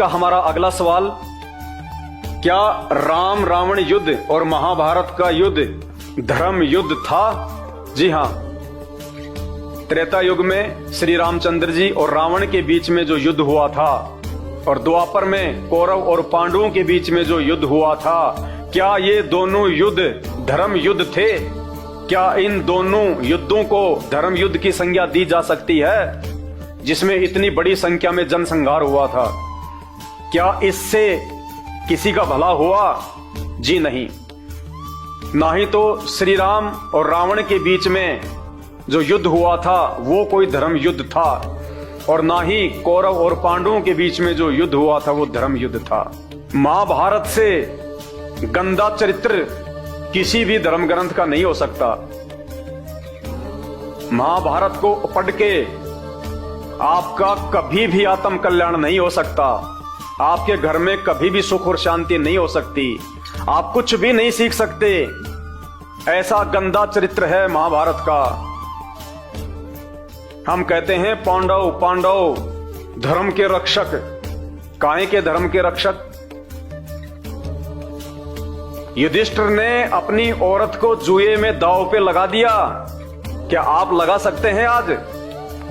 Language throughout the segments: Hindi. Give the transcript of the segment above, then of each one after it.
का हमारा अगला सवाल, क्या राम रावण युद्ध और महाभारत का युद्ध धर्म युद्ध था? जी हां, त्रेता युग में श्री रामचंद्र जी और रावण के बीच में जो युद्ध हुआ था और द्वापर में कौरव और पांडवों के बीच में जो युद्ध हुआ था, क्या ये दोनों युद्ध धर्म युद्ध थे? क्या इन दोनों युद्धों को धर्म युद्ध की संज्ञा दी जा सकती है, जिसमें इतनी बड़ी संख्या में जनसंहार हुआ था? क्या इससे किसी का भला हुआ? जी नहीं। ना ही तो श्री राम और रावण के बीच में जो युद्ध हुआ था वो कोई धर्म युद्ध था, और ना ही कौरव और पांडवों के बीच में जो युद्ध हुआ था वो धर्म युद्ध था। महाभारत से गंदा चरित्र किसी भी धर्म ग्रंथ का नहीं हो सकता। महाभारत को पढ़ के आपका कभी भी आत्म कल्याण नहीं हो सकता, आपके घर में कभी भी सुख और शांति नहीं हो सकती, आप कुछ भी नहीं सीख सकते। ऐसा गंदा चरित्र है महाभारत का। हम कहते हैं पांडव पांडव धर्म के रक्षक। काहे के धर्म के रक्षक? युधिष्ठिर ने अपनी औरत को जुए में दांव पे लगा दिया। क्या आप लगा सकते हैं आज?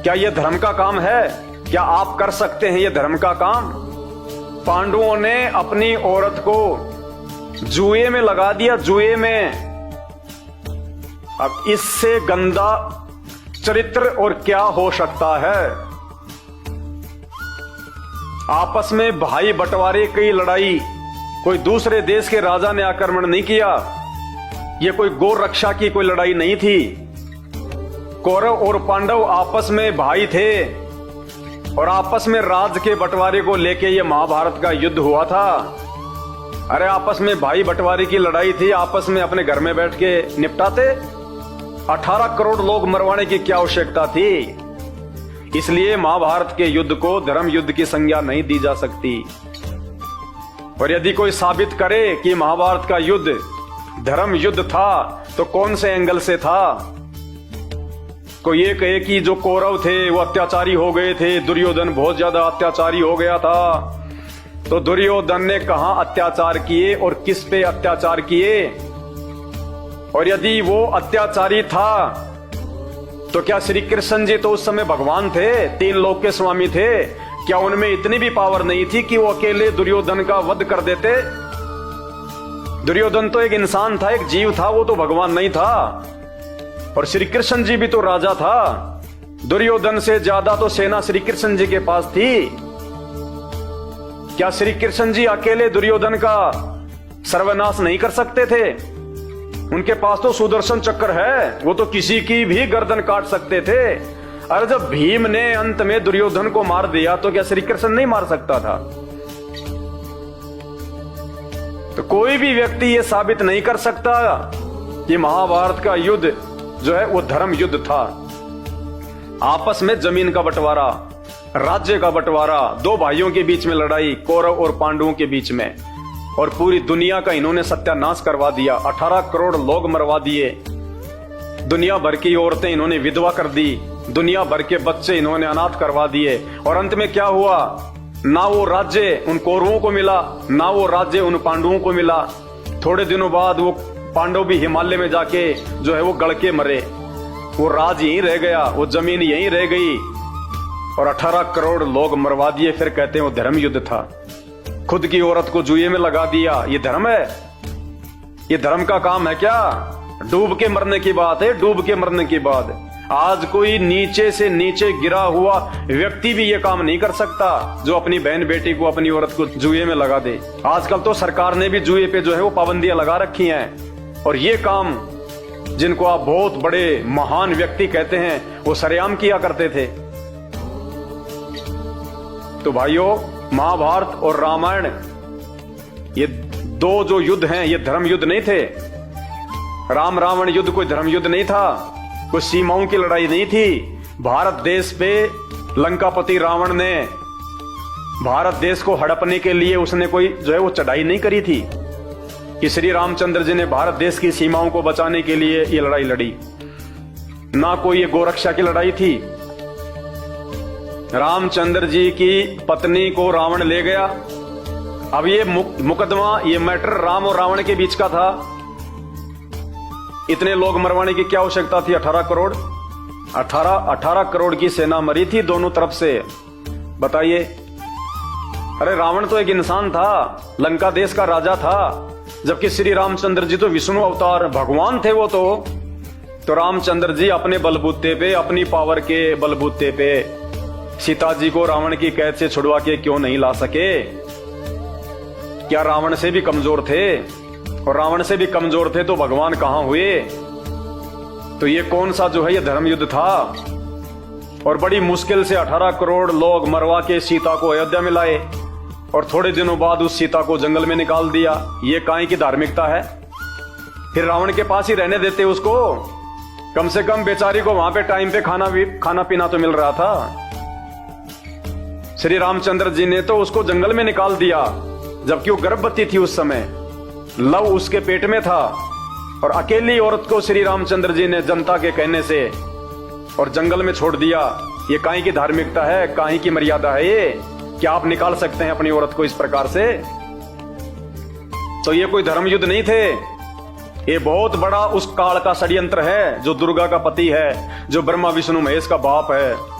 क्या यह धर्म का काम है? क्या आप कर सकते हैं यह धर्म का काम? पांडवों ने अपनी औरत को जुए में लगा दिया, जुए में। अब इससे गंदा चरित्र और क्या हो सकता है? आपस में भाई बंटवारे की लड़ाई, कोई दूसरे देश के राजा ने आक्रमण नहीं किया। यह कोई गौ रक्षा की कोई लड़ाई नहीं थी। कौरव और पांडव आपस में भाई थे और आपस में राज के बंटवारे को लेके यह महाभारत का युद्ध हुआ था। अरे आपस में भाई बंटवारे की लड़ाई थी, आपस में अपने घर में बैठ के निपटाते। 18 करोड़ लोग मरवाने की क्या आवश्यकता थी? इसलिए महाभारत के युद्ध को धर्म युद्ध की संज्ञा नहीं दी जा सकती। और यदि कोई साबित करे कि महाभारत का युद्ध धर्म युद्ध था तो कौन से एंगल से था? कोई ये कहे कि जो कौरव थे वो अत्याचारी हो गए थे, दुर्योधन बहुत ज्यादा अत्याचारी हो गया था, तो दुर्योधन ने कहां अत्याचार किए और किस पे अत्याचार किए? और यदि वो अत्याचारी था तो क्या श्री कृष्ण जी तो उस समय भगवान थे, 3 लोक के स्वामी थे? क्या उनमें इतनी भी पावर नहीं थी कि वो अकेले दुर्योधन का वध कर देते? दुर्योधन तो एक इंसान था, एक जीव था, वो तो भगवान नहीं था। और श्री कृष्ण जी भी तो राजा था। दुर्योधन से ज्यादा तो सेना श्री कृष्ण जी के पास थी। क्या श्री कृष्ण जी अकेले दुर्योधन का सर्वनाश नहीं कर सकते थे? उनके पास तो सुदर्शन चक्र है, वो तो किसी की भी गर्दन काट सकते थे। अरे जब भीम ने अंत में दुर्योधन को मार दिया तो क्या श्री कृष्ण नहीं मार सकता था? तो कोई भी व्यक्ति ये साबित नहीं कर सकता कि महाभारत का युद्ध जो है वो धर्म युद्ध था। आपस में जमीन का बंटवारा, राज्य का बंटवारा, 2 भाइयों के बीच में लड़ाई, कौरव और पांडवों के बीच में, और पूरी दुनिया का इन्होंने सत्यानाश करवा दिया। 18 करोड़ लोग मरवा दिए। दुनिया भर की औरतें इन्होंने विधवा कर दी, दुनिया भर के बच्चे इन्होंने अनाथ करवा दिए। और अंत में क्या हुआ? ना वो राज्य उन कौरवों को मिला, ना वो राज्य उन पांडवों को मिला। थोड़े दिनों बाद वो पांडव भी हिमालय में जाके जो है वो गड़ के मरे। वो राज यहीं रह गया, वो जमीन यहीं रह गई, और 18 करोड़ लोग मरवा दिए। फिर कहते हैं वो धर्म युद्ध था। खुद की औरत को जुए में लगा दिया, ये धर्म है? ये धर्म का काम है क्या? डूब के मरने की बात है, डूब के मरने की बात। आज कोई नीचे से नीचे गिरा हुआ व्यक्ति भी ये काम नहीं कर सकता जो अपनी बहन बेटी को, अपनी औरत को जुए में लगा दे। आजकल तो सरकार ने भी जुए पे जो है वो पाबंदियां लगा रखी हैं, और ये काम जिनको आप बहुत बड़े महान व्यक्ति कहते हैं वो सरेआम किया करते थे। तो भाइयों, महाभारत और रामायण ये 2 जो युद्ध हैं ये धर्म युद्ध नहीं थे। राम रावण युद्ध कोई धर्म युद्ध नहीं था, कोई सीमाओं की लड़ाई नहीं थी। भारत देश पे लंकापति रावण ने भारत देश को हड़पने के लिए उसने कोई जो है वो चढ़ाई नहीं करी थी कि श्री रामचंद्र जी ने भारत देश की सीमाओं को बचाने के लिए ये लड़ाई लड़ी। ना कोई ये गोरक्षा की लड़ाई थी। रामचंद्र जी की पत्नी को रावण ले गया। अब ये मुकदमा, ये मैटर राम और रावण के बीच का था। इतने लोग मरवाने की क्या आवश्यकता थी? 18 करोड़ 18 करोड़ की सेना मरी थी दोनों तरफ से। बताइए, अरे रावण तो एक इंसान था, लंका देश का राजा था, जबकि श्री रामचंद्र जी तो विष्णु अवतार भगवान थे। वो तो रामचंद्र जी अपने बलबूते पे, अपनी पावर के बलबूते पे सीता जी को रावण की कैद से छुड़वा के क्यों नहीं ला सके? क्या रावण से भी कमजोर थे? और रावण से भी कमजोर थे तो भगवान कहां हुए? तो ये कौन सा जो है ये धर्म युद्ध था। और बड़ी मुश्किल से 18 करोड़ लोग मरवा के सीता को अयोध्या में लाए और थोड़े दिनों बाद उस सीता को जंगल में निकाल दिया। ये काहे की धार्मिकता है? फिर रावण के पास ही रहने देते उसको, कम से कम बेचारी को वहां पे टाइम पे खाना पीना तो मिल रहा था। श्री रामचंद्र जी ने तो उसको जंगल में निकाल दिया, जबकि वो गर्भवती थी उस समय, लव उसके पेट में था, और अकेली औरत को श्री रामचंद्र जी ने जनता के कहने से और जंगल में छोड़ दिया। ये काहे की धार्मिकता है? काहे की मर्यादा है ये? क्या आप निकाल सकते हैं अपनी औरत को इस प्रकार से? तो ये कोई धर्म युद्ध नहीं थे, ये बहुत बड़ा उस काल का षड्यंत्र है, जो दुर्गा का पति है, जो ब्रह्मा विष्णु महेश का बाप है।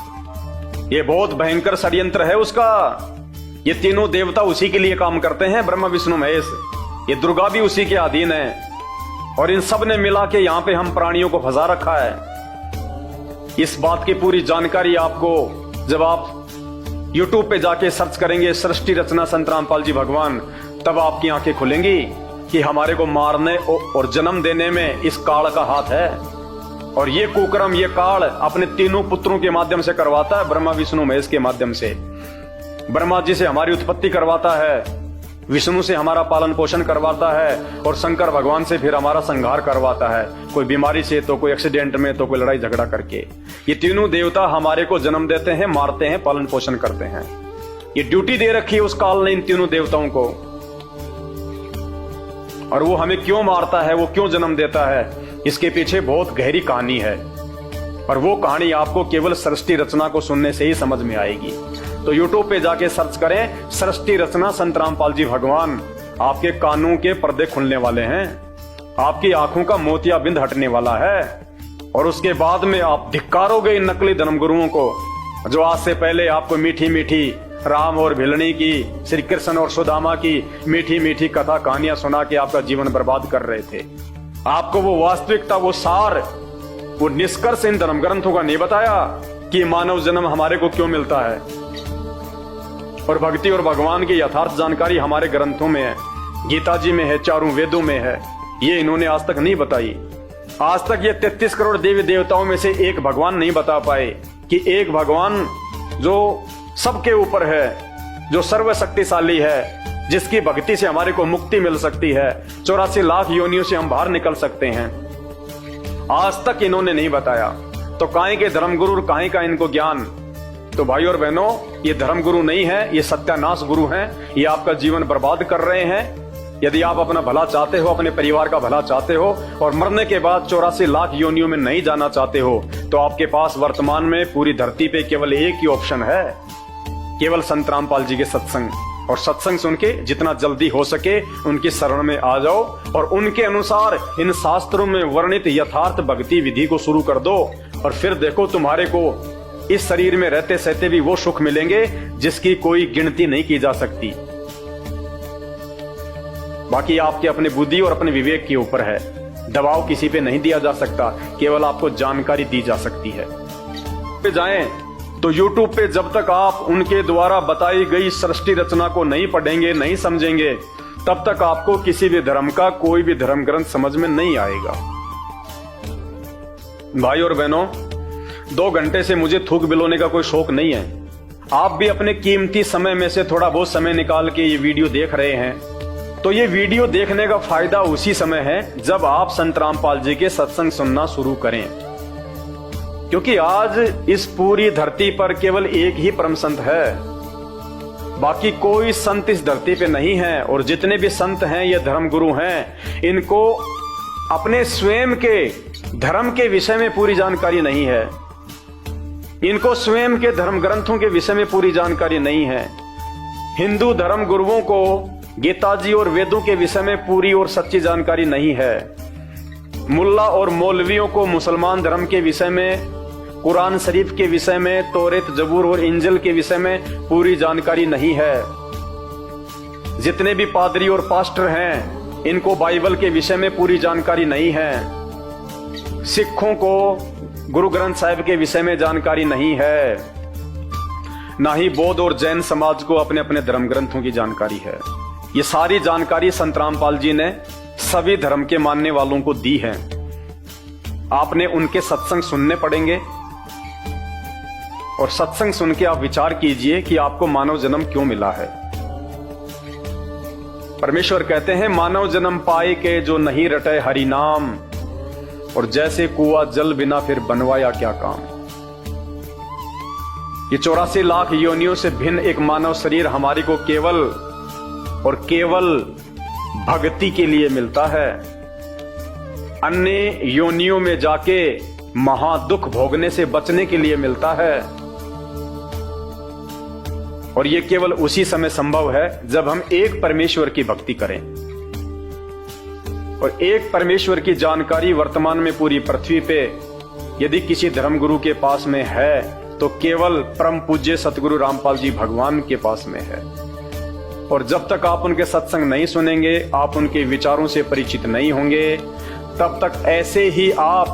ये बहुत भयंकर षड्यंत्र है उसका। ये तीनों देवता उसी के लिए काम करते हैं, ब्रह्मा विष्णु महेश। ये दुर्गा भी उसी के अधीन है, और इन सब ने मिला के यहां पे हम प्राणियों को फंसा रखा है। इस बात की पूरी जानकारी आपको जब आप YouTube पे जाके सर्च करेंगे सृष्टि रचना संत रामपाल जी भगवान, तब आपकी आंखें खुलेंगी कि हमारे को मारने और जन्म देने में इस काल का हाथ है। और ये कुकर्म, ये काल अपने तीनों पुत्रों के माध्यम से करवाता है, ब्रह्मा विष्णु महेश के माध्यम से। ब्रह्मा जी से हमारी उत्पत्ति करवाता है, विष्णु से हमारा पालन पोषण करवाता है, और शंकर भगवान से फिर हमारा संहार करवाता है, कोई बीमारी से, तो कोई एक्सीडेंट में, तो कोई लड़ाई झगड़ा करके। ये तीनों देवता हमारे को जन्म देते हैं, मारते हैं, पालन पोषण करते हैं। ये ड्यूटी दे रखी है उस काल ने इन तीनों देवताओं को। और वो हमें क्यों मारता है, वो क्यों जन्म देता है, इसके पीछे बहुत गहरी कहानी है। और वो कहानी आपको केवल सृष्टि रचना को सुनने से ही समझ में आएगी। तो YouTube पे जाके सर्च करें सृष्टि रचना संत रामपाल जी भगवान, आपके कानों के पर्दे खुलने वाले हैं, आपकी आंखों का मोतियाबिंद हटने वाला है। और उसके बाद में आप धिक्कारोगे इन नकली धर्मगुरुओं को, जो आज से पहले आपको मीठी मीठी राम और भिलनी की, श्री कृष्ण और सुदामा की मीठी मीठी कथा कहानियां सुना के आपका जीवन बर्बाद कर रहे थे। आपको वो वास्तविकता, वो सार, वो निष्कर्ष इन धर्म ग्रंथों का नहीं बताया कि मानव जन्म हमारे को क्यों मिलता है। और भक्ति और भगवान की यथार्थ जानकारी हमारे ग्रंथों में है, गीता जी में है, चारों वेदों में है। ये इन्होंने आज तक नहीं बताई। आज तक ये 33 करोड़ देवी देवताओं में से एक भगवान नहीं बता पाए कि एक भगवान जो सबके ऊपर है, जो सर्वशक्तिशाली है, जिसकी भक्ति से हमारे को मुक्ति मिल सकती है, 84 लाख योनियों से हम बाहर निकल सकते हैं, आज तक इन्होंने नहीं बताया। तो काहे के धर्मगुरु, काहे का इनको ज्ञान? तो भाई और बहनों, ये धर्मगुरु नहीं है, ये सत्यानाश गुरु हैं। ये आपका जीवन बर्बाद कर रहे हैं। यदि आप अपना भला चाहते हो, अपने परिवार का भला चाहते हो, और मरने के बाद 84 लाख योनियों में नहीं जाना चाहते हो, तो आपके पास वर्तमान में पूरी धरती पे केवल एक ही ऑप्शन है, केवल संत रामपाल जी के सत्संग। और सत्संग सुन के जितना जल्दी हो सके उनकी शरण में आ जाओ, और उनके अनुसार इन शास्त्रों में वर्णित यथार्थ भक्ति विधि को शुरू कर दो। और फिर देखो, तुम्हारे को इस शरीर में रहते सहते भी वो सुख मिलेंगे जिसकी कोई गिनती नहीं की जा सकती। बाकी आपके अपने बुद्धि और अपने विवेक के ऊपर है। दबाव किसी पे नहीं दिया जा सकता, केवल आपको जानकारी दी जा सकती है। पे जाएं तो YouTube पे जब तक आप उनके द्वारा बताई गई सृष्टि रचना को नहीं पढ़ेंगे, नहीं समझेंगे, तब तक आपको किसी भी धर्म का कोई भी धर्म ग्रंथ समझ में नहीं आएगा। भाई और बहनों, 2 घंटे से मुझे थूक बिलोने का कोई शौक नहीं है। आप भी अपने कीमती समय में से थोड़ा बहुत समय निकाल के ये वीडियो देख रहे हैं, तो ये वीडियो देखने का फायदा उसी समय है जब आप संत रामपाल जी के सत्संग सुनना शुरू करें। क्योंकि आज इस पूरी धरती पर केवल एक ही परम संत है, बाकी कोई संत इस धरती पे नहीं है। और जितने भी संत हैं, ये धर्मगुरु हैं, इनको अपने स्वयं के धर्म के विषय में पूरी जानकारी नहीं है। इनको स्वयं के धर्म ग्रंथों के विषय में पूरी जानकारी नहीं है। हिंदू धर्म गुरुओं को गीता जी और वेदों के विषय में पूरी और सच्ची जानकारी नहीं है। मुल्ला और मौलवियों को मुसलमान धर्म के विषय में, कुरान शरीफ के विषय में, तौरेत, जबूर और इंजिल के विषय में पूरी जानकारी नहीं है। जितने भी पादरी और पास्टर हैं, इनको बाइबल के विषय में पूरी जानकारी नहीं है। सिखों को गुरु ग्रंथ साहिब के विषय में जानकारी नहीं है। ना ही बौद्ध और जैन समाज को अपने अपने धर्म ग्रंथों की जानकारी है। ये सारी जानकारी संत रामपाल जी ने सभी धर्म के मानने वालों को दी है। आपने उनके सत्संग सुनने पड़ेंगे और सत्संग सुन के आप विचार कीजिए कि आपको मानव जन्म क्यों मिला है। परमेश्वर कहते हैं, मानव जन्म पाए के जो नहीं रटे हरि नाम, और जैसे कुआं जल बिना फिर बनवाया क्या काम। ये 84 लाख योनियों से भिन्न एक मानव शरीर हमारी को केवल और केवल भक्ति के लिए मिलता है। अन्य योनियों में जाके महादुख भोगने से बचने के लिए मिलता है। और यह केवल उसी समय संभव है जब हम एक परमेश्वर की भक्ति करें। और एक परमेश्वर की जानकारी वर्तमान में पूरी पृथ्वी पे यदि किसी धर्मगुरु के पास में है तो केवल परम पूज्य सतगुरु रामपाल जी भगवान के पास में है। और जब तक आप उनके सत्संग नहीं सुनेंगे, आप उनके विचारों से परिचित नहीं होंगे, तब तक ऐसे ही आप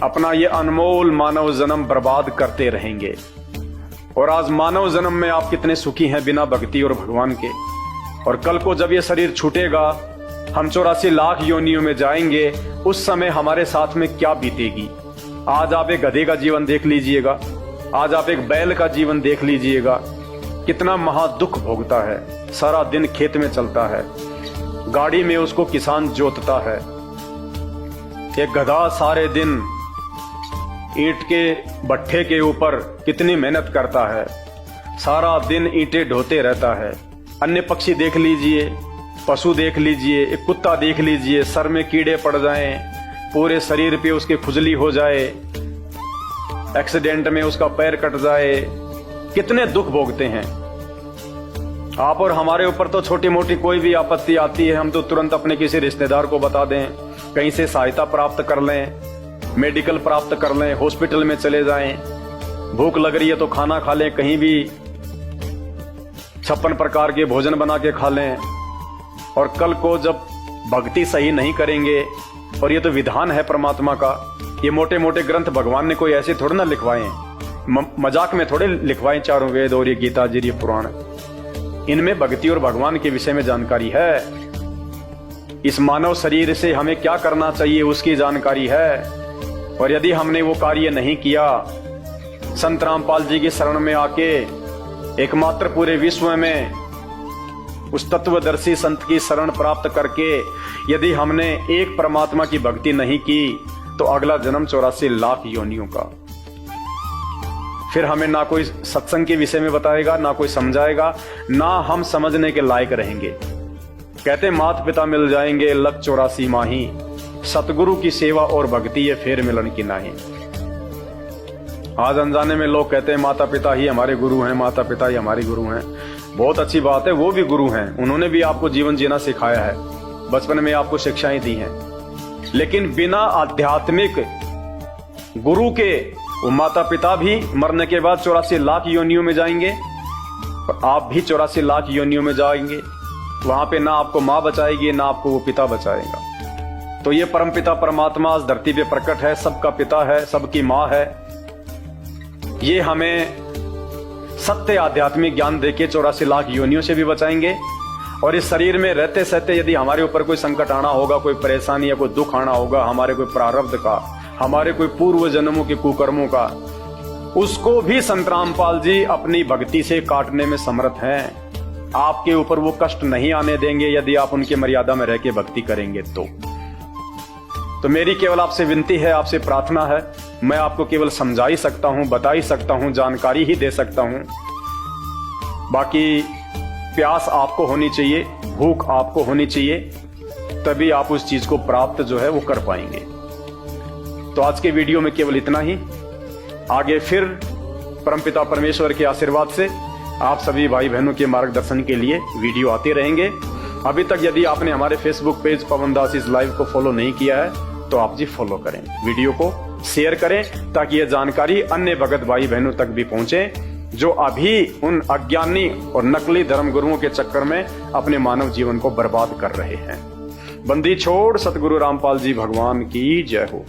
अपना ये अनमोल मानव जन्म बर्बाद करते रहेंगे। और आज मानव जन्म में आप कितने सुखी हैं बिना भक्ति और भगवान के। और कल को जब ये शरीर छूटेगा, हम 84 लाख योनियों में जाएंगे, उस समय हमारे साथ में क्या बीतेगी। आज आप एक गधे का जीवन देख लीजिएगा, आज आप एक बैल का जीवन देख लीजिएगा, कितना महादुख भोगता है। सारा दिन खेत में चलता है, गाड़ी में उसको किसान जोतता है। एक गधा सारे दिन ईंट के भट्ठे के ऊपर कितनी मेहनत करता है, सारा दिन ईंटें ढोते रहता है। अन्य पक्षी देख लीजिए, पशु देख लीजिए, एक कुत्ता देख लीजिए, सर में कीड़े पड़ जाएं, पूरे शरीर पे उसके खुजली हो जाए, एक्सीडेंट में उसका पैर कट जाए, कितने दुख भोगते हैं। आप और हमारे ऊपर तो छोटी मोटी कोई भी आपत्ति आती है, हम तो तुरंत अपने किसी रिश्तेदार को बता दें, कहीं से सहायता प्राप्त कर लें, मेडिकल प्राप्त कर लें, हॉस्पिटल में चले जाएं। भूख लग रही है तो खाना खा लें, कहीं भी 56 प्रकार के भोजन बना के खा लें। और कल को जब भक्ति सही नहीं करेंगे, और ये तो विधान है परमात्मा का, ये मोटे मोटे ग्रंथ भगवान ने कोई ऐसे थोड़े ना लिखवाए, मजाक में थोड़े लिखवाए। चारों वेद और ये गीता जी, ये पुराण, इनमें भक्ति और भगवान के विषय में जानकारी है। इस मानव शरीर से हमें क्या करना चाहिए उसकी जानकारी है। और यदि हमने वो कार्य नहीं किया, संत रामपाल जी की शरण में आके एकमात्र पूरे विश्व में उस तत्वदर्शी संत की शरण प्राप्त करके यदि हमने एक परमात्मा की भक्ति नहीं की, तो अगला जन्म 84 लाख योनियों का। फिर हमें ना कोई सत्संग के विषय में बताएगा, ना कोई समझाएगा, ना हम समझने के लायक रहेंगे। कहते माता पिता मिल जाएंगे लग 84 माही, सतगुरु की सेवा और भक्ति ये फेर मिलन की नाही। आज अनजाने में लोग कहते हैं माता पिता ही हमारे गुरु हैं, माता पिता ही हमारे गुरु हैं। बहुत अच्छी बात है, वो भी गुरु हैं, उन्होंने भी आपको जीवन जीना सिखाया है, बचपन में आपको शिक्षाएं दी हैं। लेकिन बिना आध्यात्मिक गुरु के वो माता पिता भी मरने के बाद 84 लाख योनियों में जाएंगे, और आप भी 84 लाख योनियों में जाएंगे। वहां पे ना आपको माँ बचाएगी, ना आपको वो पिता बचाएगा। तो ये परम पिता परमात्मा इस धरती पे प्रकट है, सबका पिता है, सबकी माँ है। ये हमें सत्य आध्यात्मिक ज्ञान देके 84 लाख योनियों से भी बचाएंगे। और इस शरीर में रहते सहते यदि हमारे ऊपर कोई संकट आना होगा, कोई परेशानी या कोई दुख आना होगा, हमारे कोई प्रारब्ध का, हमारे कोई पूर्व जन्मों के कुकर्मों का, उसको भी संत रामपाल जी अपनी भक्ति से काटने में समर्थ हैं। आपके ऊपर वो कष्ट नहीं आने देंगे यदि आप उनके मर्यादा में रह के भक्ति करेंगे। तो मेरी केवल आपसे विनती है, आपसे प्रार्थना है, मैं आपको केवल समझा ही सकता हूं, बता ही सकता हूं, जानकारी ही दे सकता हूं। बाकी प्यास आपको होनी चाहिए, भूख आपको होनी चाहिए, तभी आप उस चीज को प्राप्त जो है वो कर पाएंगे। तो आज के वीडियो में केवल इतना ही। आगे फिर परमपिता परमेश्वर के आशीर्वाद से आप सभी भाई बहनों के मार्गदर्शन के लिए वीडियो आते रहेंगे। अभी तक यदि आपने हमारे Facebook page Pawan Das is live को फॉलो नहीं किया है तो आप जी फॉलो करें, वीडियो को शेयर करें ताकि यह जानकारी अन्य भगत भाई बहनों तक भी पहुंचे जो अभी उन अज्ञानी और नकली धर्मगुरुओं के चक्कर में अपने मानव जीवन को बर्बाद कर रहे हैं। बंदी छोड़ सतगुरु रामपाल जी भगवान की जय हो।